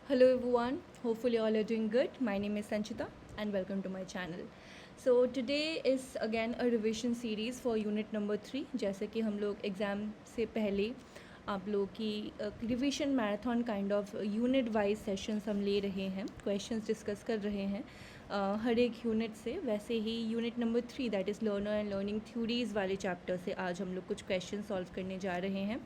Hello everyone, hopefully all are doing good. My name is Sanchita and welcome to my channel. So today is again a revision series for unit number 3. जैसे कि हम लोग exam से पहले आप लोग की revision marathon kind of unit wise sessions हम ले रहे हैं, क्वेश्चंस डिस्कस कर रहे हैं हर एक यूनिट से। वैसे ही unit number 3 that is learner and learning theories वाले चैप्टर से आज हम लोग कुछ क्वेश्चन सॉल्व करने जा रहे हैं।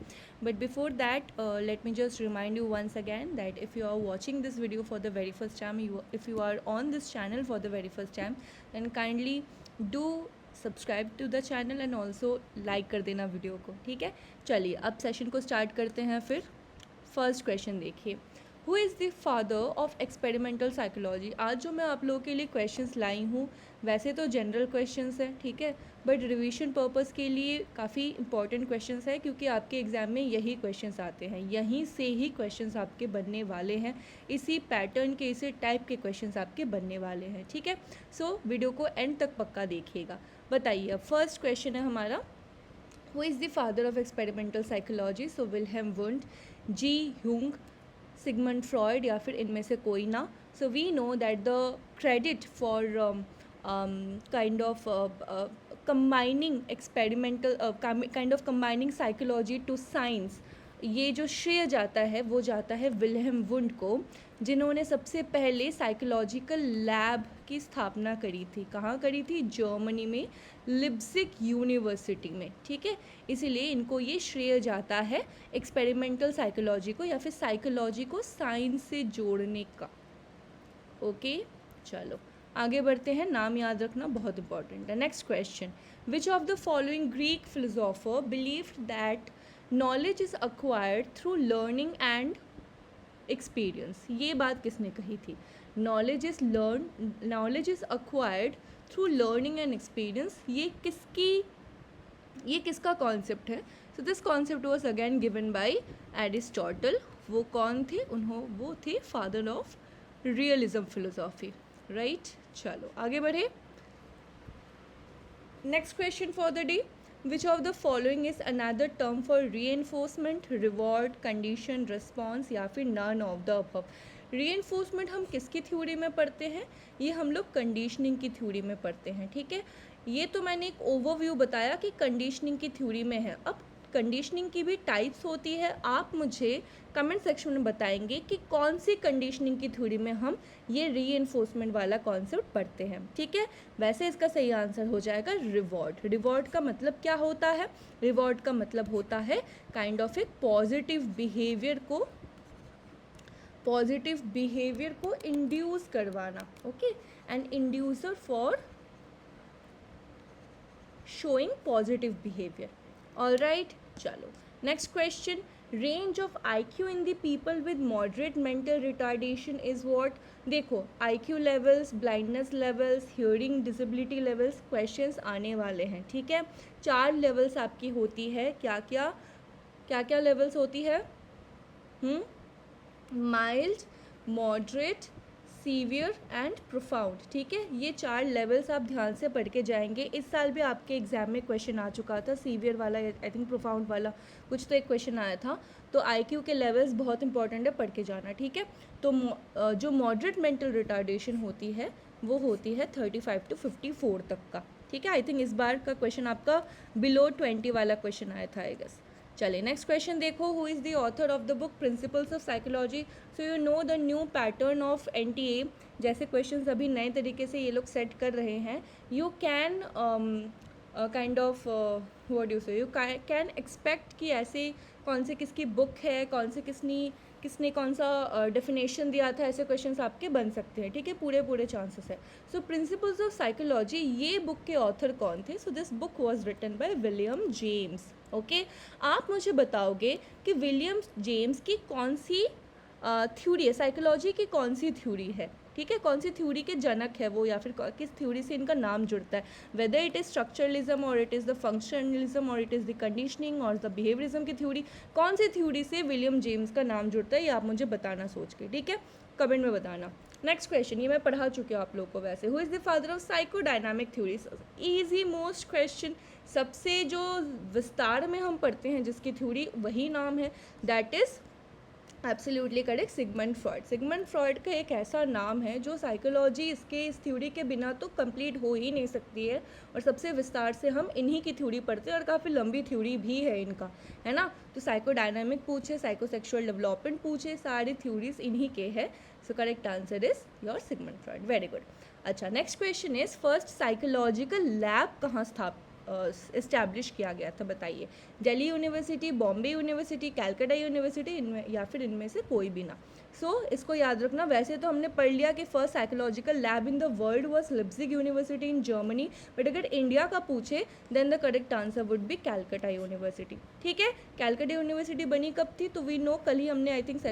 But before that let me just remind you once again that if you are watching this video for the very first time, if you are on this channel for the very first time, then kindly do subscribe to the channel and also like कर देना video को। ठीक है, चलिए अब session को start करते हैं। फिर फर्स्ट क्वेश्चन देखिए, who is the father of experimental psychology. आज जो मैं आप लोगों के लिए क्वेश्चंस लाई हूँ वैसे तो जनरल क्वेश्चंस हैं, ठीक है, बट रिवीजन पर्पस के लिए काफ़ी इंपॉर्टेंट क्वेश्चंस है क्योंकि आपके एग्ज़ाम में यही क्वेश्चंस आते हैं, यहीं से ही क्वेश्चंस आपके बनने वाले हैं, इसी पैटर्न के इसी टाइप के क्वेश्चंस आपके बनने वाले हैं। ठीक है, सो वीडियो को एंड तक पक्का देखिएगा। बताइए, अब फर्स्ट क्वेश्चन है हमारा, who is the father of experimental psychology. So Wilhelm Wundt, G Jung, Sigmund Freud या फिर इनमें से कोई ना। So we know that the credit for kind of combining experimental kind of combining psychology to science, ये जो श्रेय जाता है वो जाता है विल्हेम वुंड को, जिन्होंने सबसे पहले साइकोलॉजिकल लैब की स्थापना करी थी। कहाँ करी थी? जर्मनी में, लिप्जिग यूनिवर्सिटी में। ठीक है, इसीलिए इनको ये श्रेय जाता है एक्सपेरिमेंटल साइकोलॉजी को या फिर साइकोलॉजी को साइंस से जोड़ने का। ओके, चलो आगे बढ़ते हैं, नाम याद रखना बहुत इंपॉर्टेंट है। Next question, which of the following Greek philosopher believed that knowledge is acquired through learning and experience. ये बात किसने कही थी? Knowledge is acquired through learning and experience, ये किसका कॉन्सेप्ट है? So this concept was again given by Aristotle. वो कौन थे? वो थे father of realism philosophy, right. चलो आगे बढ़े। Next question for the day, which of the following is another term for रीएनफोर्समेंट, reward, condition, response या फिर नन ऑफ द अबव। रीएनफोर्समेंट हम किसकी थ्योरी में पढ़ते हैं? ये हम लोग कंडीशनिंग की थ्योरी में पढ़ते हैं। ठीक है, ये तो मैंने एक ओवरव्यू बताया कि कंडीशनिंग की थ्योरी में है। अब कंडीशनिंग की भी टाइप्स होती है, आप मुझे कमेंट सेक्शन में बताएंगे कि कौन सी कंडीशनिंग की थ्योरी में हम ये रीइंफोर्समेंट वाला कॉन्सेप्ट पढ़ते हैं। ठीक है, वैसे इसका सही आंसर हो जाएगा रिवॉर्ड। रिवॉर्ड का मतलब क्या होता है? रिवॉर्ड का मतलब होता है काइंड ऑफ एक पॉजिटिव बिहेवियर को इंड्यूस करवाना। Okay, and inducer for showing positive behavior. All right, चलो next question, range of IQ in the people with moderate mental retardation is what? देखो IQ levels, blindness levels, hearing disability levels questions आने वाले हैं। ठीक है, 4 levels आपकी होती है। क्या क्या levels होती है? Mild, moderate, severe and profound. ठीक है, ये 4 लेवल्स आप ध्यान से पढ़ के जाएंगे। इस साल भी आपके एग्जाम में क्वेश्चन आ चुका था, सीवियर वाला, आई थिंक प्रोफाउंड वाला कुछ तो एक क्वेश्चन आया था। तो आईक्यू के लेवल्स बहुत इंपॉर्टेंट है, पढ़ के जाना। ठीक है, तो जो मॉडरेट मेंटल रिटार्डेशन होती है वो होती है 35 to 54 तक का। ठीक है, आई थिंक इस बार का क्वेश्चन आपका बिलो 20 वाला क्वेश्चन आया था आई गेस। चलिए नेक्स्ट क्वेश्चन देखो, who is the author of the book principles of psychology. So you know the new pattern of NTA, जैसे क्वेश्चंस अभी नए तरीके से ये लोग सेट कर रहे हैं। You can kind of what you से, यू कैन एक्सपेक्ट कि ऐसे कौन से किसकी बुक है, कौन से किसने कौन सा डेफिनेशन दिया था, ऐसे क्वेश्चंस आपके बन सकते हैं। ठीक है, पूरे चांसेस है। सो प्रिंसिपल्स ऑफ साइकोलॉजी, ये बुक के ऑथर कौन थे? So this book was written by William James. Okay, आप मुझे बताओगे कि विलियम जेम्स की कौन सी थ्योरी है, साइकोलॉजी की कौन सी थ्योरी है? ठीक है, कौन सी थ्योरी के जनक है वो, या फिर किस थ्योरी से इनका नाम जुड़ता है? वेदर इट इज़ स्ट्रक्चरलिज्म और इट इज़ द फंक्शनलिज्म और इट इज़ द कंडीशनिंग और द बिहेवियरिज्म की थ्योरी, कौन सी थ्योरी से विलियम जेम्स का नाम जुड़ता है, ये आप मुझे बताना सोच के। ठीक है, कमेंट में बताना। नेक्स्ट क्वेश्चन, ये मैं पढ़ा चुकी हूँ आप लोग को वैसे। Who is the father of psychodynamic theories? Easy most question, सबसे जो विस्तार में हम पढ़ते हैं जिसकी थ्योरी, वही नाम है, that is absolutely correct, Sigmund Freud. Sigmund Freud का एक ऐसा नाम है जो साइकोलॉजी इसके इस थ्योरी के बिना तो कंप्लीट हो ही नहीं सकती है, और सबसे विस्तार से हम इन्हीं की थ्योरी पढ़ते हैं और काफ़ी लंबी थ्योरी भी है इनका, है ना। तो साइकोडायनामिक पूछे, साइकोसेक्सुअल डेवलपमेंट पूछे, सारी थ्योरीज इन्हीं के हैं। So correct answer is your Sigmund Freud. Very good. अच्छा, next question is first psychological lab कहाँ इस्टेब्लिश किया गया था, बताइए। Delhi university, Bombay university, Calcutta university, इनमें या फिर इनमें से कोई भी ना। इसको याद रखना। वैसे तो हमने पढ़ लिया कि first psychological lab in the world was Leipzig University in Germany, but अगर इंडिया का पूछे then the correct answer would be Calcutta University. ठीक है, कैलकाटा यूनिवर्सिटी बनी कब थी, तो वी नो, कल ही हमने आई थिंक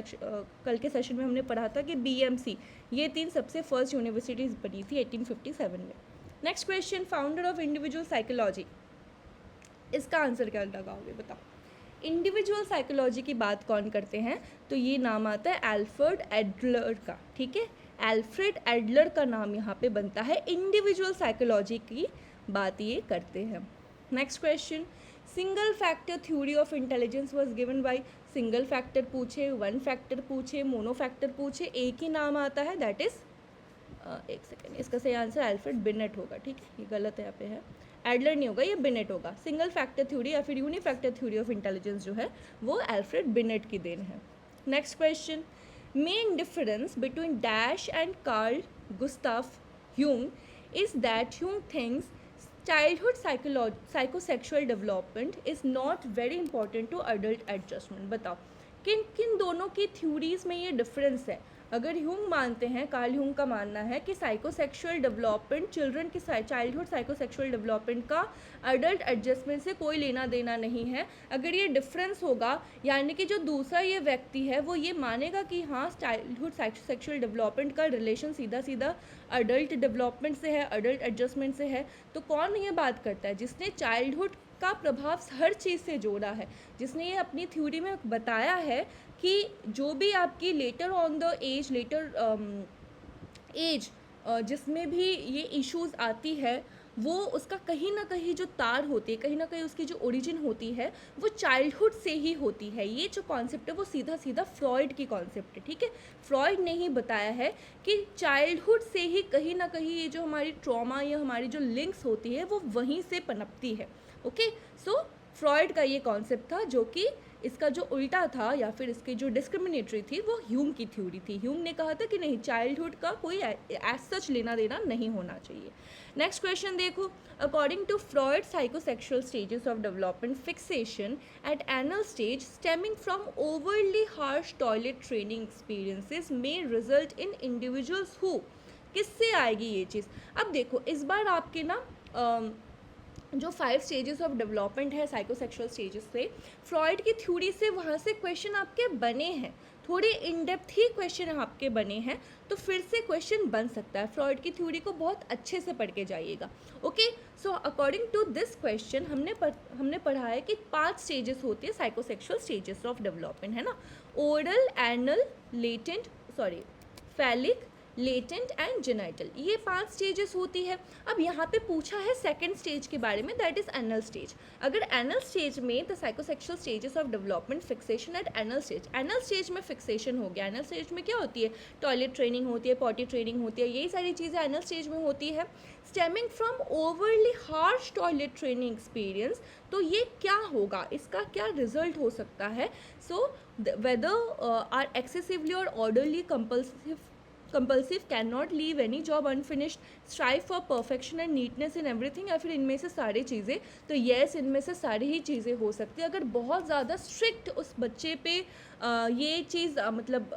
कल के सेशन में हमने पढ़ा था कि BMC, ये 3 सबसे फर्स्ट यूनिवर्सिटीज़ बनी थी 1857 में। Next question, founder of individual psychology, इसका आंसर क्या लगाओगे, बताओ। इंडिविजुअल साइकोलॉजी की बात कौन करते हैं, तो ये नाम आता है अल्फ्रेड एडलर का। ठीक है, अल्फ्रेड एडलर का नाम यहाँ पे बनता है। इंडिविजुअल साइकोलॉजी की बात ये करते हैं। Next question, single factor theory of intelligence was given by. Single factor पूछे, वन फैक्टर पूछे, मोनो फैक्टर पूछे, एक ही नाम आता है, दैट इज एक सेकेंड, इसका सही आंसर अल्फ्रेड बिनेट होगा। ठीक है, ये गलत यहाँ पे है, एडलर नहीं होगा, ये बिनेट होगा। सिंगल फैक्टर थ्योरी या फिर यूनिफैक्टर थ्योरी ऑफ इंटेलिजेंस जो है वो अल्फ्रेड बिनेट की देन है। Next question, main difference between dash and Carl Gustav Jung is that Jung thinks childhood psychosexual development is not very important to adult adjustment. बताओ किन किन दोनों की थ्योरीज में ये डिफरेंस है। अगर ह्यूंग मानते हैं, कार्ल ह्यूंग का मानना है कि साइकोसेक्सुअल डेवलपमेंट, चिल्ड्रन की चाइल्डहुड साइकोसेक्सुअल डेवलपमेंट का अडल्ट एडजस्टमेंट से कोई लेना देना नहीं है। अगर ये डिफरेंस होगा, यानी कि जो दूसरा ये व्यक्ति है वो ये मानेगा कि हाँ चाइल्डहुड साइकोसेक्सुअल डेवलपमेंट का रिलेशन सीधा सीधा अडल्ट डेवलपमेंट से है, अडल्ट एडजस्टमेंट से है, तो कौन ये बात करता है, जिसने चाइल्डहुड का प्रभाव हर चीज़ से जोड़ा है, जिसने ये अपनी थ्योरी में बताया है कि जो भी आपकी लेटर ऑन द एज जिसमें भी ये इश्यूज आती है, वो उसका कहीं ना कहीं जो तार होती है, कहीं ना कहीं उसकी जो ओरिजिन होती है वो चाइल्डहुड से ही होती है। ये जो कॉन्सेप्ट है वो सीधा सीधा फ्रॉइड की कॉन्सेप्ट है। ठीक है, फ्रॉइड ने ही बताया है कि चाइल्डहुड से ही कहीं ना कहीं ये जो हमारी ट्रॉमा या हमारी जो लिंक्स होती है वो वहीं से पनपती है। ओके, सो फ्रॉइड का ये कॉन्सेप्ट था, जो कि इसका जो उल्टा था या फिर इसकी जो डिस्क्रिमिनेटरी थी वो ह्यूम की थ्योरी थी। ह्यूम ने कहा था कि नहीं, चाइल्डहुड का कोई एज सच लेना देना नहीं होना चाहिए। नेक्स्ट क्वेश्चन देखो, according to Freud psychosexual stages of development fixation at anal stage stemming from overly harsh toilet training experiences में रिजल्ट इन इंडिविजुअल्स हु, किससे आएगी ये चीज़। अब देखो, इस बार आपके ना जो 5 स्टेजेस ऑफ डेवलपमेंट है साइकोसेक्सुअल स्टेजेस से, फ्रॉइड की थ्योरी से वहाँ से क्वेश्चन आपके बने हैं, थोड़े इन डेप्थ ही क्वेश्चन आपके बने हैं, तो फिर से क्वेश्चन बन सकता है। फ्रॉइड की थ्योरी को बहुत अच्छे से पढ़ के जाइएगा। Okay, so according to this question हमने पढ़ा है कि 5 स्टेजेस होती है साइकोसेक्सुअल स्टेजेस ऑफ डेवलपमेंट, है ना। Oral, anal, phallic, latent and genital, ये 5 स्टेजेस होती है। अब यहाँ पे पूछा है सेकंड स्टेज के बारे में, दैट इज एनल स्टेज। अगर एनल स्टेज में the psychosexual stages of development fixation at anal stage में फिक्सेशन हो गया। एनल स्टेज में क्या होती है, टॉयलेट ट्रेनिंग होती है, पॉटी ट्रेनिंग होती है, यही सारी चीज़ें एनल स्टेज में होती है। Stemming from overly harsh toilet training experience, तो ये क्या होगा, इसका क्या रिजल्ट हो सकता है। सो वेदर आर एक्सेसिवली और orderly compulsive, can not leave any job unfinished, strive for perfection and neatness in everything, या फिर इनमें से सारी चीज़ें। तो येस, इनमें से सारी ही चीज़ें हो सकती है। अगर बहुत ज़्यादा स्ट्रिक्ट उस बच्चे पे ये चीज़ मतलब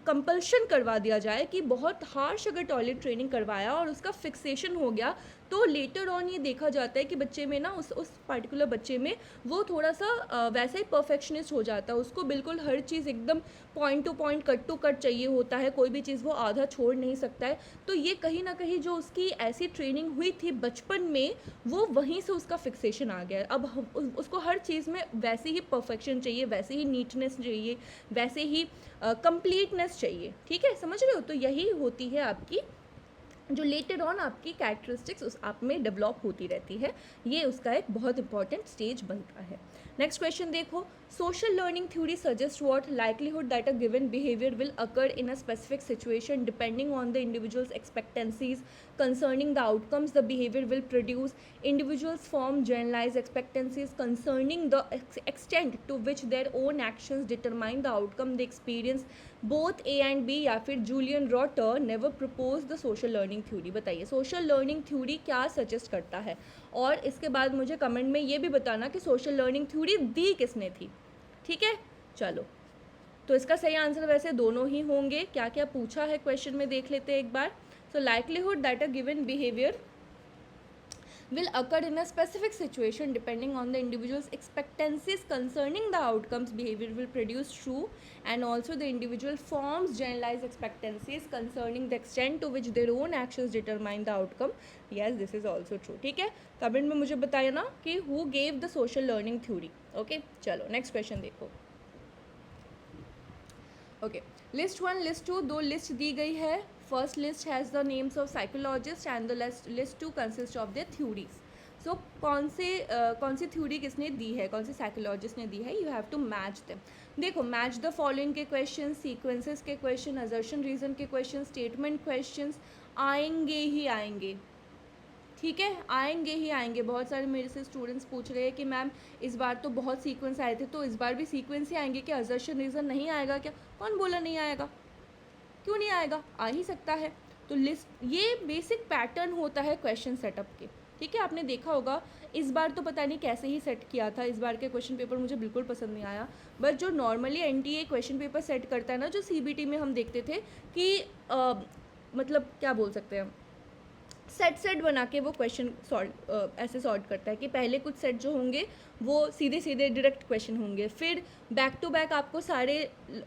कंपल्शन करवा दिया जाए कि बहुत हार्श अगर टॉयलेट ट्रेनिंग करवाया और उसका फिक्सेशन हो गया, तो लेटर ऑन ये देखा जाता है कि बच्चे में ना उस पर्टिकुलर बच्चे में वो थोड़ा सा वैसा ही परफेक्शनिस्ट हो जाता है। उसको बिल्कुल हर चीज़ एकदम point to point, cut to cut चाहिए होता है, कोई भी चीज़ वो आधा छोड़ नहीं सकता है। तो ये कहीं ना कहीं जो उसकी ऐसी ट्रेनिंग हुई थी बचपन में, वो वहीं से उसका फिक्सेशन आ गया है। अब उसको हर चीज़ में वैसे ही परफेक्शन चाहिए, वैसे ही नीटनेस चाहिए, वैसे ही कंप्लीटनेस चाहिए। ठीक है, समझ रहे हो। तो यही होती है आपकी जो लेटर ऑन आपकी कैरेक्टरिस्टिक्स उस आप में डेवलप होती रहती है। ये उसका एक बहुत इंपॉर्टेंट स्टेज बनता है। नेक्स्ट क्वेश्चन देखो, Social learning theory suggests what likelihood that a given behavior will occur in a specific situation depending on the individual's expectancies concerning the outcomes the behavior will produce. Individuals form generalized expectancies concerning the extent to which their own actions determine the outcome they experience. Both A and B या फिर Julian Rotter never proposed the social learning theory. बताइए social learning theory क्या suggest करता है, और इसके बाद मुझे कमेंट में ये भी बताना कि सोशल लर्निंग थ्योरी दी किसने थी. ठीक है, चलो, तो इसका सही आंसर वैसे दोनों ही होंगे. क्या क्या पूछा है क्वेश्चन में देख लेते हैं एक बार. So likelihood that a given behaviour will occur in a specific situation depending on the individual's expectancies concerning the outcomes behavior will produce true, and also the individual forms generalized expectancies concerning the extent to which their own actions determine the outcome. Yes, this is also true. ठीक है, comment में मुझे बताइए ना कि who gave the social learning theory. Okay, चलो next question देखो. Okay, list 1 list 2 दो लिस्ट दी गई है. First list has the names of psychologist and the list 2 consist of their theories. सो कौन सी थ्योरी किसने दी है, कौन से साइकोलॉजिस्ट ने दी है, you have to match them. देखो, मैच द फॉलोइंग के क्वेश्चन, सीक्वेंसेस के क्वेश्चन, असर्शन रीजन के क्वेश्चन, स्टेटमेंट क्वेश्चन आएंगे ही आएंगे. ठीक है, आएंगे ही आएंगे. बहुत सारे मेरे से स्टूडेंट्स पूछ रहे हैं कि मैम इस बार तो बहुत सीक्वेंस आए थे, तो इस बार भी सीक्वेंस ही आएंगे क्या, असर्शन रीज़न नहीं आएगा क्या? कौन बोला नहीं आएगा, क्यों नहीं आएगा, आ ही सकता है. तो लिस्ट, ये बेसिक पैटर्न होता है क्वेश्चन सेटअप के. ठीक है, आपने देखा होगा. इस बार तो पता नहीं कैसे ही सेट किया था, इस बार के क्वेश्चन पेपर मुझे बिल्कुल पसंद नहीं आया. बट जो normally NTA question paper set करता है ना, जो सीबीटी में हम देखते थे कि मतलब क्या बोल सकते हैं, सेट बना के वो क्वेश्चन ऐसे सॉर्ट करता है कि पहले कुछ सेट जो होंगे वो सीधे सीधे डायरेक्ट क्वेश्चन होंगे, फिर बैक टू बैक आपको सारे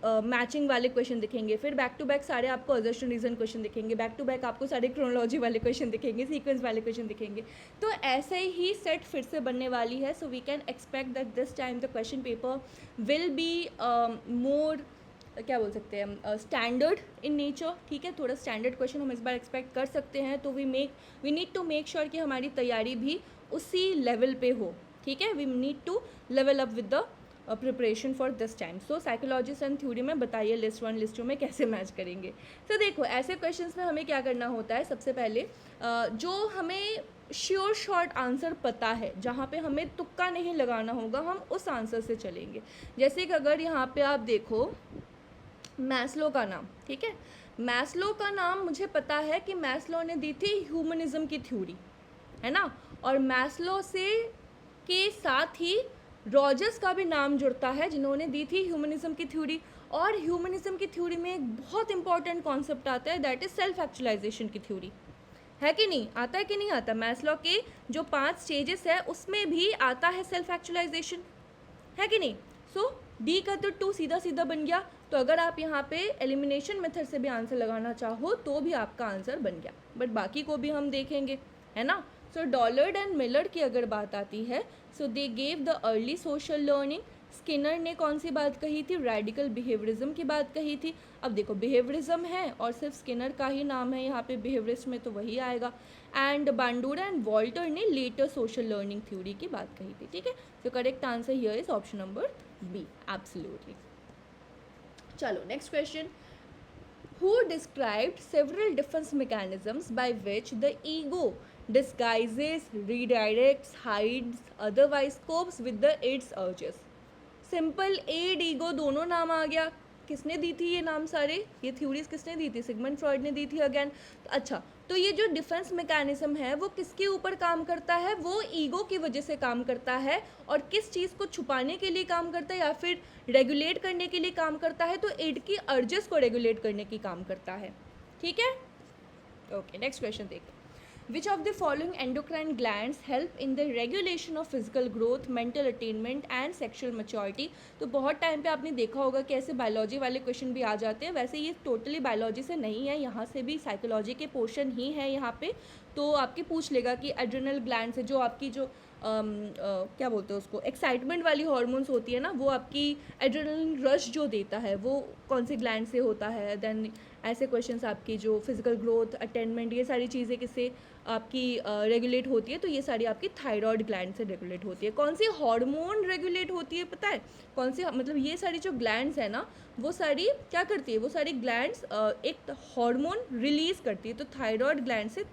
मैचिंग वाले क्वेश्चन दिखेंगे, फिर बैक टू बैक सारे आपको असर्शन रीजन क्वेश्चन दिखेंगे, बैक टू बैक आपको सारे क्रोनोलॉजी वाले क्वेश्चन दिखेंगे, सीक्वेंस वाले क्वेश्चन दिखेंगे. तो ऐसे ही सेट फिर से बनने वाली है. So we can expect that this time the question paper will be more, क्या बोल सकते हैं, स्टैंडर्ड इन नेचर. ठीक है, थोड़ा स्टैंडर्ड क्वेश्चन हम इस बार एक्सपेक्ट कर सकते हैं. तो we need to make sure कि हमारी तैयारी भी उसी लेवल पे हो. ठीक है, we need to level up with the preparation for this time. So psychologist and theory में बताइए लिस्ट 1 लिस्ट 2 में कैसे मैच करेंगे. तो देखो, ऐसे क्वेश्चंस में हमें क्या करना होता है, सबसे पहले जो हमें श्योर शॉर्ट आंसर पता है, जहाँ पे हमें तुक्का नहीं लगाना होगा, हम उस आंसर से चलेंगे. जैसे कि अगर यहाँ पे आप देखो मैस्लो का नाम, ठीक है, मैस्लो का नाम मुझे पता है कि मैस्लो ने दी थी ह्यूमनिज्म की थ्योरी, है ना, और मैस्लो से के साथ ही रॉजर्स का भी नाम जुड़ता है जिन्होंने दी थी ह्यूमनिज्म की थ्योरी. और ह्यूमनिज्म की थ्योरी में एक बहुत इंपॉर्टेंट कॉन्सेप्ट आता है, दैट इज सेल्फ एक्चुअलाइजेशन की थ्योरी. है कि नहीं, आता है कि नहीं आता. मैस्लो के जो 5 स्टेजेस है उसमें भी आता है सेल्फ एक्चुअलाइजेशन, है कि नहीं. सो डी का तो 2 सीधा सीधा बन गया. तो अगर आप यहाँ पे एलिमिनेशन मेथड से भी आंसर लगाना चाहो तो भी आपका आंसर बन गया. बट बाकी को भी हम देखेंगे, है ना. सो डॉलर्ड एंड मिलर की अगर बात आती है, so they gave the early social learning. Skinner ने कौन सी बात कही थी, रेडिकल बिहेवियरिज्म की बात कही थी. अब देखो, बिहेवियरिज्म है और सिर्फ स्किनर का ही नाम है यहाँ पे बिहेवियरिस्ट में, तो वही आएगा. एंड बांडूरा एंड वॉल्टर ने लेटर सोशल लर्निंग थ्योरी की बात कही थी. ठीक है, तो correct answer here is option number B, absolutely. चलो next question. Who described several defense mechanisms by which the ego disguises, redirects, hides, otherwise copes with the its urges. Simple id ego दोनों नाम आ गया. किसने दी थी ये नाम सारे, ये थ्योरीज किसने दी थी, सिगमंड फ्रॉइड ने दी थी अगेन. अच्छा, तो ये जो डिफेंस मैकेनिज्म है वो किसके ऊपर काम करता है, वो ईगो की वजह से काम करता है. और किस चीज़ को छुपाने के लिए काम करता है या फिर रेगुलेट करने के लिए काम करता है, तो एड की अर्जेस को रेगुलेट करने की काम करता है. ठीक है, ओके, नेक्स्ट क्वेश्चन देखो. Which of the following endocrine glands help in the regulation of physical growth, mental attainment and sexual maturity? तो बहुत टाइम पे आपने देखा होगा कि ऐसे बायोलॉजी वाले क्वेश्चन भी आ जाते हैं. वैसे ये टोटली बायोलॉजी से नहीं है, यहाँ से भी साइकोलॉजी के पोर्शन ही है यहाँ पे. तो आपके पूछ लेगा कि एड्रेनल ग्लैंड से जो आपकी जो क्या बोलते हैं उसको, एक्साइटमेंट वाली हॉर्मोन्स होती है ना, वो आपकी एड्रेनल रश जो देता है वो कौन से ग्लैंड से होता है. देन ऐसे क्वेश्चंस आपकी जो फिजिकल ग्रोथ, अटेनमेंट, ये सारी चीज़ें किससे आपकी रेगुलेट होती है, तो ये सारी आपकी थायराइड ग्लैंड से रेगुलेट होती है। कौन सी हार्मोन रेगुलेट होती है पता है? कौन सी, मतलब ये सारी जो ग्लैंड्स है ना, वो सारी क्या करती है, वो सारी ग्लैंड्स एक हार्मोन रिलीज करती है। तो थायराइड ग्लैंड से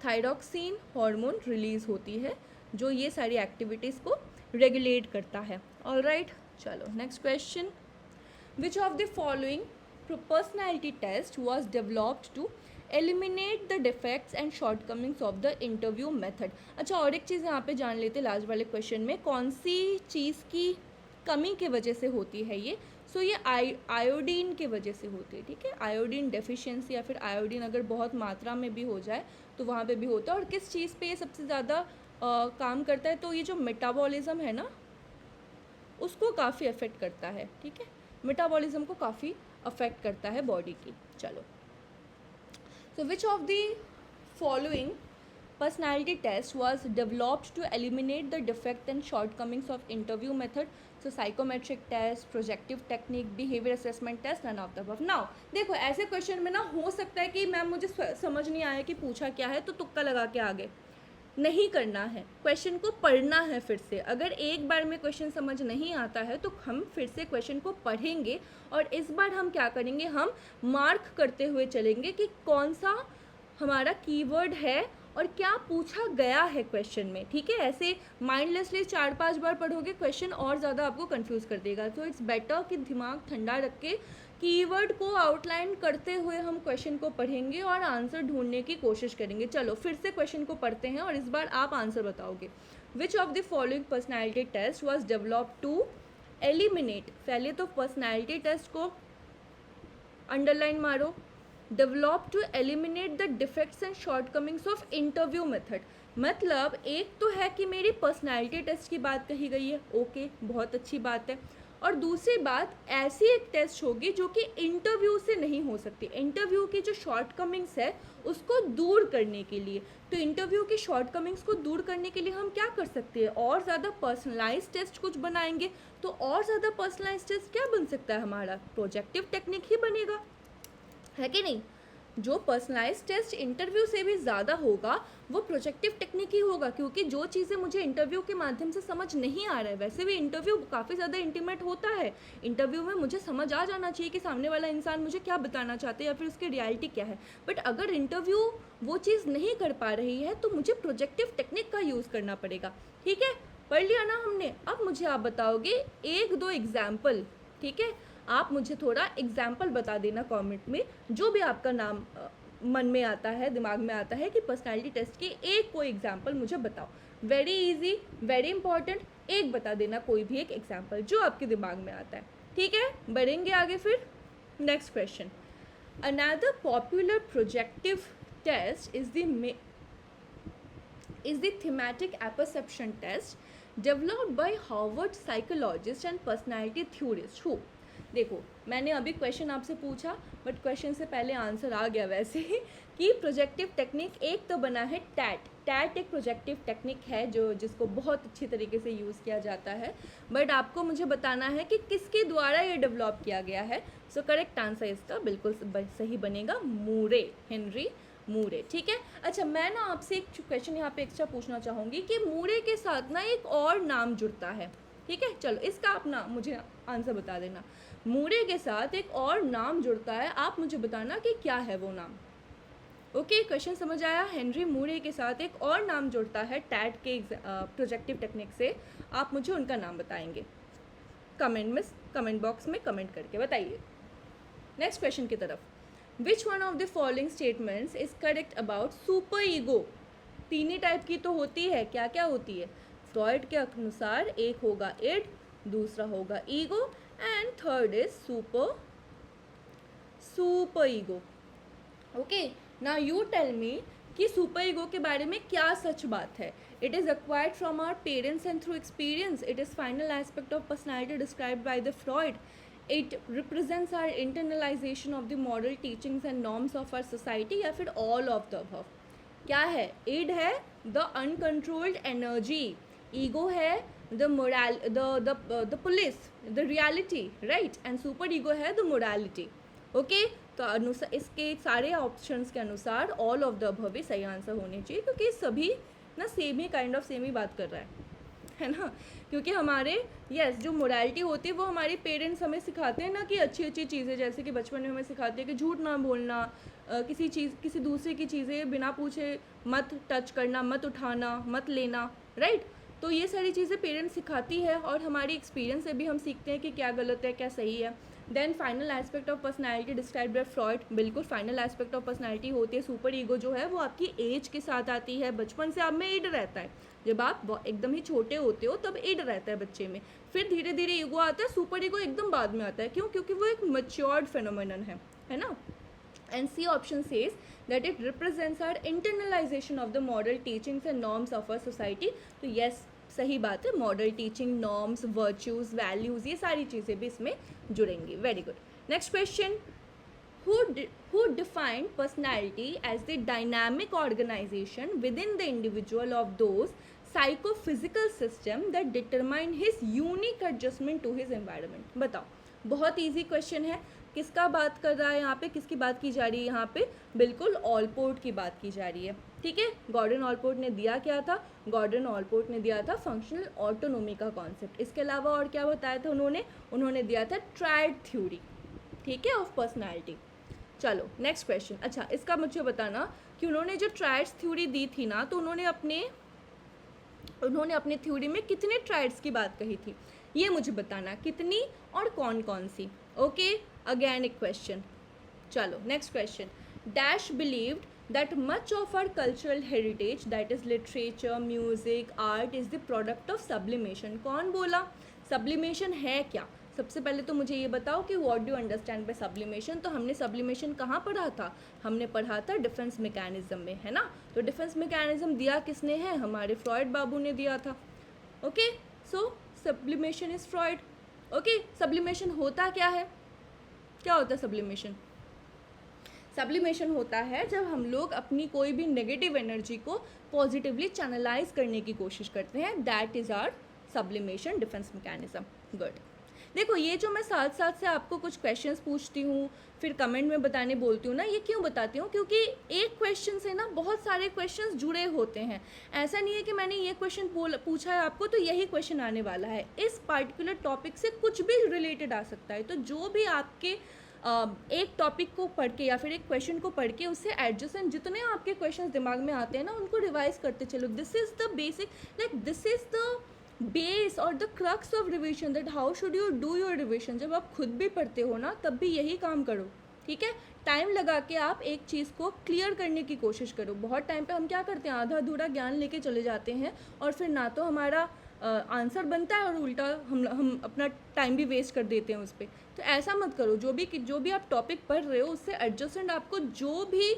थायरॉक्सिन हार्मोन रिलीज होती है, जो ये सारी एक्टिविटीज़ को रेगुलेट करता है। ऑलराइट, चलो next question. Which of the following personality test was developed to eliminate the defects and shortcomings of the interview method. अच्छा, और एक चीज़ यहाँ पे जान लेते लास्ट वाले क्वेश्चन में, कौन सी चीज़ की कमी के वजह से होती है ये। सो ये आयोडीन के वजह से होती है, ठीक है। आयोडीन डेफिशिएंसी या फिर आयोडीन अगर बहुत मात्रा में भी हो जाए तो वहाँ पे भी होता है। और किस चीज़ पे ये सबसे ज़्यादा काम करता है, तो ये जो मेटाबॉलिज्म है ना, उसको काफ़ी अफेक्ट करता है, ठीक है। मेटाबॉलिज्म को काफ़ी अफेक्ट करता है बॉडी की। चलो, so which of the following personality test was developed to eliminate the defect and shortcomings of interview method? So psychometric test, projective technique, behavior assessment test, none of the above. Now देखो, ऐसे question में ना हो सकता है कि ma'am मुझे समझ नहीं आया कि पूछा क्या है, तो तुक्का लगा के आगे नहीं करना है, क्वेश्चन को पढ़ना है फिर से। अगर एक बार में क्वेश्चन समझ नहीं आता है तो हम फिर से क्वेश्चन को पढ़ेंगे, और इस बार हम क्या करेंगे, हम मार्क करते हुए चलेंगे कि कौन सा हमारा कीवर्ड है और क्या पूछा गया है क्वेश्चन में, ठीक है। ऐसे माइंडलेसली 4-5 बार पढ़ोगे क्वेश्चन और ज़्यादा आपको कंफ्यूज कर देगा। तो इट्स बेटर कि दिमाग ठंडा रख के कीवर्ड को आउटलाइन करते हुए हम क्वेश्चन को पढ़ेंगे और आंसर ढूंढने की कोशिश करेंगे। चलो फिर से क्वेश्चन को पढ़ते हैं और इस बार आप आंसर बताओगे। Which of the following personality test was develop to eliminate, पहले तो पर्सनैलिटी टेस्ट को अंडरलाइन मारो, develop to eliminate the defects and shortcomings of interview method. मतलब एक तो है कि मेरी पर्सनैलिटी टेस्ट की बात कही गई है, ओके, बहुत अच्छी बात है। और दूसरी बात, ऐसी एक टेस्ट होगी जो कि इंटरव्यू से नहीं हो सकती। इंटरव्यू की जो शॉर्टकमिंग्स है उसको दूर करने के लिए, तो इंटरव्यू की शॉर्टकमिंग्स को दूर करने के लिए हम क्या कर सकते हैं, और ज़्यादा पर्सनलाइज टेस्ट कुछ बनाएंगे। तो और ज़्यादा पर्सनलाइज टेस्ट क्या बन सकता है हमारा, प्रोजेक्टिव टेक्निक ही बनेगा, है कि नहीं। जो पर्सनलाइज टेस्ट इंटरव्यू से भी ज़्यादा होगा वो प्रोजेक्टिव टेक्निक ही होगा, क्योंकि जो चीज़ें मुझे इंटरव्यू के माध्यम से समझ नहीं आ रहा है, वैसे भी इंटरव्यू काफ़ी ज़्यादा इंटीमेट होता है। इंटरव्यू में मुझे समझ आ जाना चाहिए कि सामने वाला इंसान मुझे क्या बताना चाहते हैं या फिर उसकी रियलिटी क्या है। बट अगर इंटरव्यू वो चीज़ नहीं कर पा रही है तो मुझे प्रोजेक्टिव टेक्निक का यूज़ करना पड़ेगा, ठीक है। पढ़ लिया ना हमने। अब मुझे आप बताओगे 1-2 एग्जाम्पल, ठीक है। आप मुझे थोड़ा एग्जाम्पल बता देना कमेंट में, जो भी आपका नाम मन में आता है, दिमाग में आता है कि पर्सनालिटी टेस्ट की एक कोई एग्जाम्पल मुझे बताओ। वेरी इजी, वेरी इंपॉर्टेंट, एक बता देना कोई भी एक एग्जाम्पल जो आपके दिमाग में आता है, ठीक है। बढ़ेंगे आगे फिर। Next question, another popular projective test is the thematic apperception test developed by Harvard psychologist and personality theorist who। देखो, मैंने अभी क्वेश्चन आपसे पूछा बट क्वेश्चन से पहले आंसर आ गया वैसे ही, कि प्रोजेक्टिव टेक्निक एक तो बना है टैट एक प्रोजेक्टिव टेक्निक है जिसको बहुत अच्छी तरीके से यूज़ किया जाता है। बट आपको मुझे बताना है कि किसके द्वारा ये डेवलप किया गया है। सो करेक्ट आंसर इसका बिल्कुल सही बनेगा, मूरे, हेनरी मूरे, ठीक है। अच्छा, मैं ना आपसे एक क्वेश्चन यहाँ पे एक्स्ट्रा पूछना चाहूँगी कि मूरे के साथ ना एक और नाम जुड़ता है, ठीक है। चलो इसका आप ना मुझे आंसर बता देना। मूरे के साथ एक और नाम जुड़ता है, आप मुझे बताना कि क्या है वो नाम। ओके, क्वेश्चन समझ आया। हेनरी मूरे के साथ एक और नाम जुड़ता है टैट के प्रोजेक्टिव टेक्निक से, आप मुझे उनका नाम बताएंगे, कमेंट बॉक्स में कमेंट करके बताइए। नेक्स्ट क्वेश्चन की तरफ, which one of the following statements is correct about super ego. तीन ही टाइप की तो होती है, क्या क्या होती है। फ्रॉइड के अनुसार एक होगा इड, दूसरा होगा ego, and third is super ego. Okay, now you tell me कि सुपर ईगो के बारे में क्या सच बात है। It is acquired from our parents and through experience, it is final aspect of personality described by the Freud, it represents our internalization of the moral teachings and norms of our society, या फिर all of the above. क्या है, id है the uncontrolled energy, ego है the moral the police, the reality, right, and super ego है the morality. Okay, तो अनुसार इसके सारे ऑप्शंस के अनुसार ऑल ऑफ द अबव सही आंसर होने चाहिए, क्योंकि सभी ना सेम ही काइंड ऑफ सेम ही बात कर रहा है ना। क्योंकि हमारे जो मोरालिटी होती है वो हमारे पेरेंट्स हमें सिखाते हैं ना, कि अच्छी अच्छी चीज़ें, जैसे कि बचपन में हमें सिखाते हैं कि झूठ ना बोलना, किसी दूसरे की चीज़ें बिना पूछे मत टच करना, मत उठाना, मत लेना, राइट। तो ये सारी चीज़ें पेरेंट्स सिखाती है और हमारी एक्सपीरियंस से भी हम सीखते हैं कि क्या गलत है क्या सही है। Then final aspect of personality describe by Freud, बिल्कुल फाइनल एस्पेक्ट ऑफ पर्सनैलिटी होती है सुपर ईगो, जो है वो आपकी एज के साथ आती है। बचपन से आप में ईड रहता है, जब आप एकदम ही छोटे होते हो तब ईड रहता है बच्चे में, फिर धीरे धीरे ईगो आता है, सुपर ईगो एकदम बाद में आता है। क्यों? क्योंकि वो एक मैच्योर्ड फेनोमेनन है ना। And C option says that it represents our internalization of the moral teachings and norms of our society. तो yes, सही बात है, model teaching, norms, virtues, values, ये सारी चीज़ें भी इसमें जुड़ेंगी। Very good. Next question, who defined personality as the dynamic organization within the individual of those psychophysical system that determine his unique adjustment to his environment? बताओ, बहुत easy question है। किसका बात कर रहा है यहाँ पे, किसकी बात की जा रही है यहाँ पे? बिल्कुल ऑलपोर्ट की बात की जा रही है, ठीक है। गॉर्डन ऑलपोर्ट ने दिया क्या था? गॉर्डन ऑलपोर्ट ने दिया था फंक्शनल ऑटोनोमी का कॉन्सेप्ट। इसके अलावा और क्या बताया था उन्होंने दिया था ट्रायड थ्योरी, ठीक है, ऑफ पर्सनैलिटी। चलो नेक्स्ट क्वेश्चन। अच्छा, इसका मुझे बताना कि उन्होंने जो ट्रायड्स थ्योरी दी थी ना, तो उन्होंने अपने थ्योरी में कितने ट्रायड्स की बात कही थी, ये मुझे बताना, कितनी और कौन कौन सी। ओके, अगेन एक क्वेश्चन। चलो next question, dash believed that much of our cultural heritage, that is literature, music, art, is the product of sublimation. कौन बोला? sublimation है क्या? सबसे पहले तो मुझे ये बताओ कि what do you understand by sublimation। तो हमने sublimation कहाँ पढ़ा था? हमने पढ़ा था डिफेंस मैकेनिज्म में, है ना। तो डिफेंस मैकेनिज्म दिया किसने है? हमारे फ्रॉइड बाबू ने दिया था। Okay, so sublimation is Freud. Okay, sublimation होता क्या है? क्या होता है सब्लिमेशन? सब्लिमेशन होता है जब हम लोग अपनी कोई भी नेगेटिव एनर्जी को पॉजिटिवली चैनलाइज करने की कोशिश करते हैं। That is our sublimation defence mechanism. Good. देखो, ये जो मैं साथ साथ से आपको कुछ क्वेश्चंस पूछती हूँ, फिर कमेंट में बताने बोलती हूँ ना, ये क्यों बताती हूँ? क्योंकि एक क्वेश्चन से ना बहुत सारे क्वेश्चंस जुड़े होते हैं। ऐसा नहीं है कि मैंने ये क्वेश्चन पूछा है आपको तो यही क्वेश्चन आने वाला है। इस पार्टिकुलर टॉपिक से कुछ भी रिलेटेड आ सकता है। तो जो भी आपके एक टॉपिक को पढ़ के या फिर एक क्वेश्चन को पढ़ के उससे एडजस्टेंट जितने आपके क्वेश्चंस दिमाग में आते हैं ना, उनको रिवाइज करते चलो। This is the basic, like this is the base और the crux of revision, that how should you do your revision. जब आप खुद भी पढ़ते हो ना, तब भी यही काम करो, ठीक है। टाइम लगा के आप एक चीज़ को क्लियर करने की कोशिश करो। बहुत टाइम पे हम क्या करते हैं, आधा अधूरा ज्ञान लेके चले जाते हैं और फिर ना तो हमारा आंसर बनता है और उल्टा हम अपना टाइम भी वेस्ट कर देते हैं उस पर। तो ऐसा मत करो। जो भी आप टॉपिक पढ़ रहे हो उससे एडजस्टेंट आपको जो भी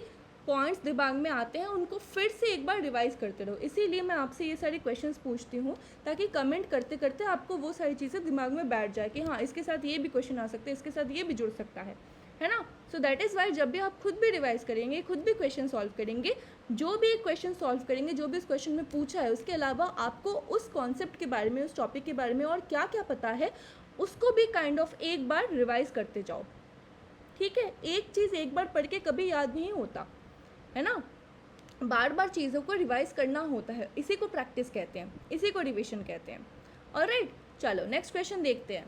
पॉइंट्स दिमाग में आते हैं उनको फिर से एक बार रिवाइज करते रहो। इसीलिए मैं आपसे ये सारे क्वेश्चंस पूछती हूँ, ताकि कमेंट करते करते आपको वो सारी चीज़ें दिमाग में बैठ जाए कि हाँ, इसके साथ ये भी क्वेश्चन आ सकते हैं, इसके साथ ये भी जुड़ सकता है ना। सो दैट इज़ वाई जब भी आप खुद भी रिवाइज करेंगे, खुद भी क्वेश्चन सॉल्व करेंगे, जो भी क्वेश्चन सॉल्व करेंगे, जो भी उस क्वेश्चन में पूछा है, उसके अलावा आपको उस कॉन्सेप्ट के बारे में, उस टॉपिक के बारे में और क्या क्या पता है, उसको भी काइंड ऑफ एक बार रिवाइज करते जाओ, ठीक है। एक चीज़ एक बार पढ़ के कभी याद नहीं होता, है ना। बार बार चीज़ों को रिवाइज करना होता है। इसी को प्रैक्टिस कहते हैं, इसी को रिविजन कहते हैं। ऑलराइट, चलो नेक्स्ट क्वेश्चन देखते हैं।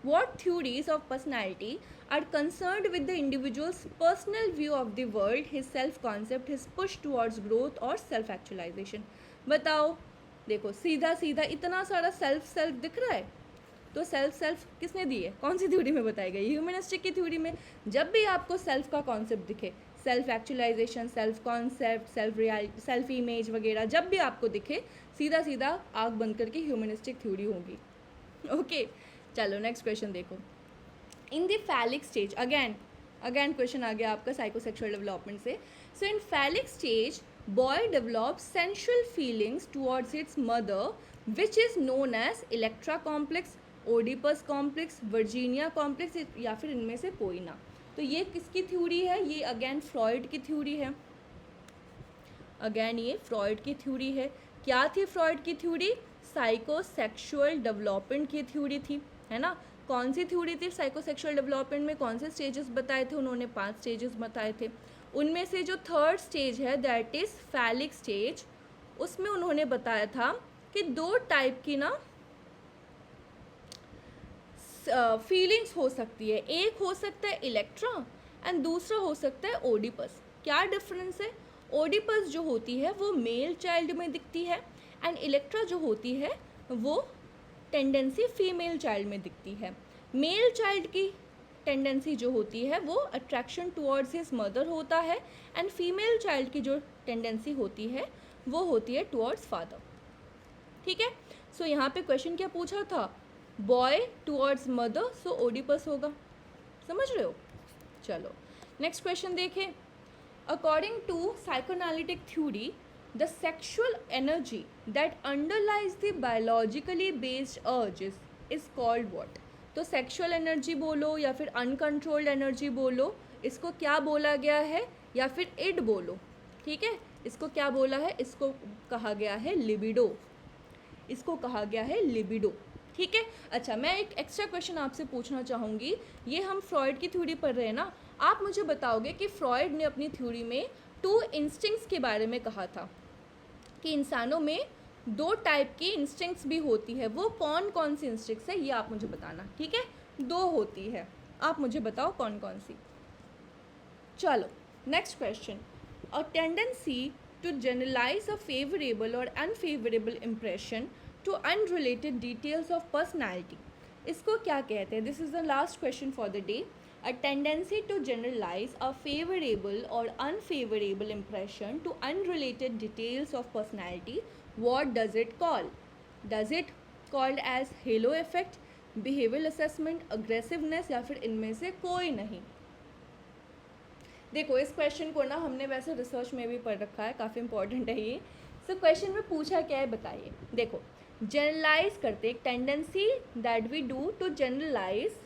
What theories of personality are concerned with the individual's personal view of the world, his self-concept, his push towards growth और self-actualization? बताओ। देखो, सीधा सीधा इतना सारा सेल्फ दिख रहा है, तो सेल्फ किसने दी है? कौन सी थ्योरी में बताई गई? ह्यूमनिस्टिक की थ्योरी में। जब भी आपको सेल्फ का कॉन्सेप्ट दिखे, self actualization, self concept, self image वगैरह जब भी आपको दिखे, सीधा सीधा आँख बंद करके ह्यूमनिस्टिक थ्योरी होगी। ओके, चलो नेक्स्ट क्वेश्चन देखो। In the phallic stage, again question आ गया आपका साइकोसेक्सुअल डेवलपमेंट से। So in phallic stage boy develop sensual feelings towards its mother, which is known as Electra complex, Oedipus complex, Virginia complex, या फिर इनमें से कोई ना। तो ये किसकी थ्योरी है? ये अगेन फ्रॉइड की थ्योरी है। अगेन ये फ्रॉइड की थ्योरी है। क्या थी फ्रॉइड की थ्योरी? साइकोसेक्सुअल डेवलपमेंट की थ्योरी थी, है ना। कौन सी थ्योरी थी साइकोसेक्सुअल डेवलपमेंट में, कौन से स्टेजेस बताए थे उन्होंने, 5 स्टेजेस बताए थे। उनमें से जो थर्ड स्टेज है दैट इज़ फैलिक स्टेज, उसमें उन्होंने बताया था कि 2 टाइप की ना फीलिंग्स हो सकती है, एक हो सकता है इलेक्ट्रा एंड दूसरा हो सकता है ओडिपस। क्या डिफरेंस है? ओडिपस जो होती है वो मेल चाइल्ड में दिखती है एंड इलेक्ट्रा जो होती है वो टेंडेंसी फीमेल चाइल्ड में दिखती है। मेल चाइल्ड की टेंडेंसी जो होती है वो अट्रैक्शन टुवर्ड्स हिज मदर होता है एंड फीमेल चाइल्ड की जो टेंडेंसी होती है वो होती है टुवर्ड्स फादर। ठीक है, सो यहाँ पे क्वेश्चन क्या पूछा था? Boy towards mother, so Oedipus होगा। समझ रहे हो? चलो नेक्स्ट क्वेश्चन देखें। According to psychoanalytic theory, the sexual energy that underlies the biologically based urges is called what? तो सेक्सुअल एनर्जी बोलो या फिर अनकंट्रोल्ड एनर्जी बोलो, इसको क्या बोला गया है, या फिर इड बोलो। ठीक है, इसको क्या बोला है? इसको कहा गया है लिबिडो। इसको कहा गया है लिबिडो। ठीक है, अच्छा मैं एक एक्स्ट्रा क्वेश्चन आपसे पूछना चाहूँगी। ये हम फ्रॉइड की थ्योरी पढ़ रहे हैं ना, आप मुझे बताओगे कि फ्रॉइड ने अपनी थ्योरी में 2 इंस्टिंक्ट्स के बारे में कहा था कि इंसानों में 2 टाइप की इंस्टिंक्ट्स भी होती है, वो कौन कौन सी इंस्टिंक्ट्स है ये आप मुझे बताना। ठीक है, 2 होती है, आप मुझे बताओ कौन कौन सी। चलो next question. A tendency to generalise a favourable और unfavourable impression to unrelated details of personality, इसको क्या कहते हैं? This is the last question for the day. A tendency to generalise a favourable और unfavourable impression to unrelated details of personality, what does it call? Does it called as halo effect, behavioural assessment, aggressiveness, या फिर इनमें से कोई नहीं? देखो इस question को ना हमने वैसे रिसर्च में भी पढ़ रखा है, काफ़ी इंपॉर्टेंट है ये। सो क्वेश्चन में पूछा क्या है बताइए। देखो जनरलाइज करते, एक tendency that we do to generalise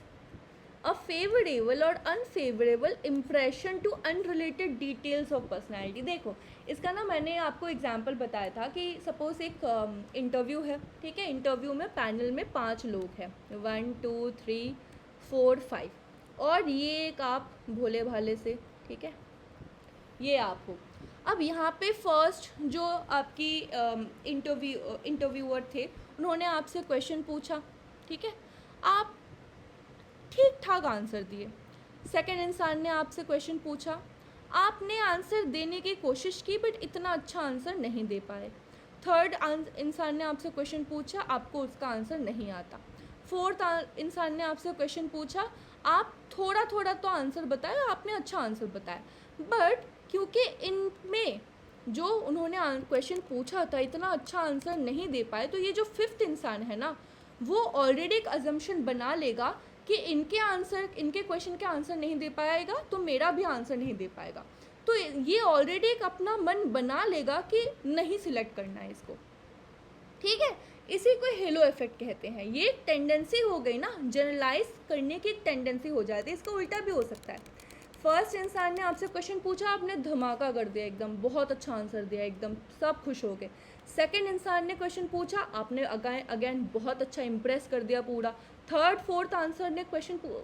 a favourable और unfavourable impression to unrelated details of personality. देखो इसका ना मैंने आपको एग्जाम्पल बताया था कि सपोज एक इंटरव्यू है, ठीक है, इंटरव्यू में पैनल में 5 लोग हैं, 1 2 3 4 5, और ये एक आप भोले भाले से, ठीक है, ये आप हो। अब यहाँ पे फर्स्ट जो आपकी इंटरव्यूअर थे उन्होंने आपसे क्वेश्चन पूछा, ठीक है, आप ठीक ठाक आंसर दिए। सेकंड इंसान ने आपसे क्वेश्चन पूछा, आपने आंसर देने की कोशिश की बट इतना अच्छा आंसर नहीं दे पाए। थर्ड इंसान ने आपसे क्वेश्चन पूछा, आपको उसका आंसर नहीं आता। फोर्थ इंसान ने आपसे क्वेश्चन पूछा, आप थोड़ा थोड़ा तो आंसर बताया, आपने अच्छा आंसर बताया, बट क्योंकि इनमें जो उन्होंने क्वेश्चन पूछा था इतना अच्छा आंसर नहीं दे पाए, तो ये जो फिफ्थ इंसान है ना वो ऑलरेडी एक अजम्पशन बना लेगा कि इनके क्वेश्चन के आंसर नहीं दे पाएगा तो मेरा भी आंसर नहीं दे पाएगा। तो ये ऑलरेडी एक अपना मन बना लेगा कि नहीं सिलेक्ट करना है इसको। ठीक है, इसी को हेलो इफेक्ट कहते हैं। ये एक टेंडेंसी हो गई ना, जनरलाइज करने की एक टेंडेंसी हो जाती है। इसका उल्टा भी हो सकता है। फर्स्ट इंसान ने आपसे क्वेश्चन पूछा, आपने धमाका कर दिया, एकदम बहुत अच्छा आंसर दिया, एकदम सब खुश हो गए। सेकंड इंसान ने क्वेश्चन पूछा, आपने अगेन बहुत अच्छा इम्प्रेस कर दिया पूरा। थर्ड फोर्थ आंसर ने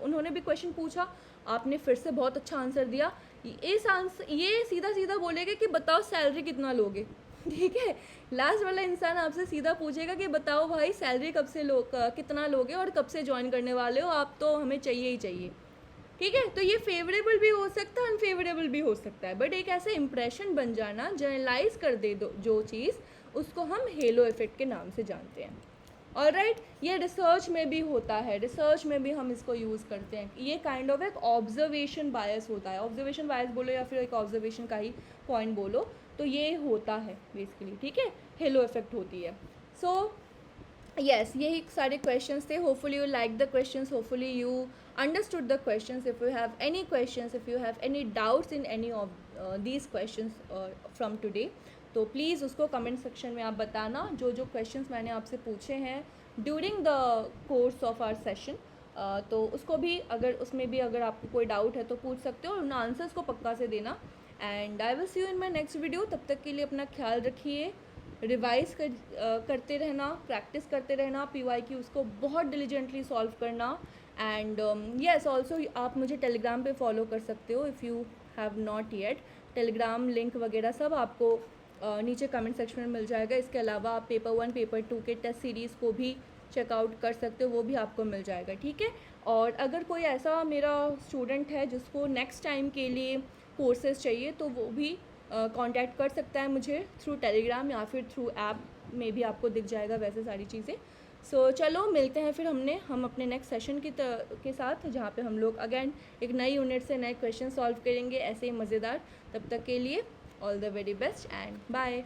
उन्होंने भी क्वेश्चन पूछा, आपने फिर से बहुत अच्छा आंसर दिया। ये सीधा सीधा बोलेगा कि बताओ सैलरी कितना लोगे, ठीक है। लास्ट वाला इंसान आपसे सीधा पूछेगा कि बताओ भाई सैलरी कितना लोगे और कब से ज्वाइन करने वाले हो, आप तो हमें चाहिए ही चाहिए। ठीक है, तो ये फेवरेबल भी हो सकता है, अनफेवरेबल भी हो सकता है, बट एक ऐसा इंप्रेशन बन जाना, जनरलाइज कर दे दो जो चीज़, उसको हम हेलो इफेक्ट के नाम से जानते हैं। ऑलराइट, ये रिसर्च में भी होता है, रिसर्च में भी हम इसको यूज़ करते हैं। ये काइंड ऑफ एक ऑब्जर्वेशन बायस होता है, ऑब्जर्वेशन बायस बोलो या फिर एक ऑब्जर्वेशन का ही पॉइंट बोलो, तो ये होता है बेसिकली। ठीक है, हेलो इफेक्ट होती है। सो yes, यही सारे questions थे. Hopefully you like the questions, hopefully you understood the questions. If you have any questions, if you have any doubts in any of these questions from today, तो please उसको comment section में आप बताना। जो जो questions मैंने आपसे पूछे हैं during the course of our session, तो उसको भी उसमें भी अगर आपको कोई डाउट है तो पूछ सकते हो, और उन आंसर्स को पक्का से देना। And I will see you in my next video. तब तक के लिए अपना ख्याल रखिए, रिवाइज करते रहना, प्रैक्टिस करते रहना, PY की उसको बहुत डिलीजेंटली सॉल्व करना, एंड येस ऑल्सो आप मुझे टेलीग्राम पे फॉलो कर सकते हो if you have not yet. Telegram link वगैरह सब आपको नीचे कमेंट सेक्शन में मिल जाएगा। इसके अलावा आप पेपर 1 पेपर 2 के टेस्ट सीरीज़ को भी चेकआउट कर सकते हो, वो भी आपको मिल जाएगा, ठीक है। और अगर कोई ऐसा मेरा स्टूडेंट है जिसको नेक्स्ट टाइम के लिए कोर्सेज चाहिए तो वो भी कांटेक्ट कर सकता है मुझे थ्रू टेलीग्राम या फिर थ्रू ऐप में भी आपको दिख जाएगा वैसे सारी चीज़ें। सो चलो मिलते हैं फिर हम अपने नेक्स्ट सेशन के साथ, जहाँ पे हम लोग अगेन एक नई यूनिट से नए क्वेश्चन सॉल्व करेंगे ऐसे ही मज़ेदार। तब तक के लिए all the very best and bye.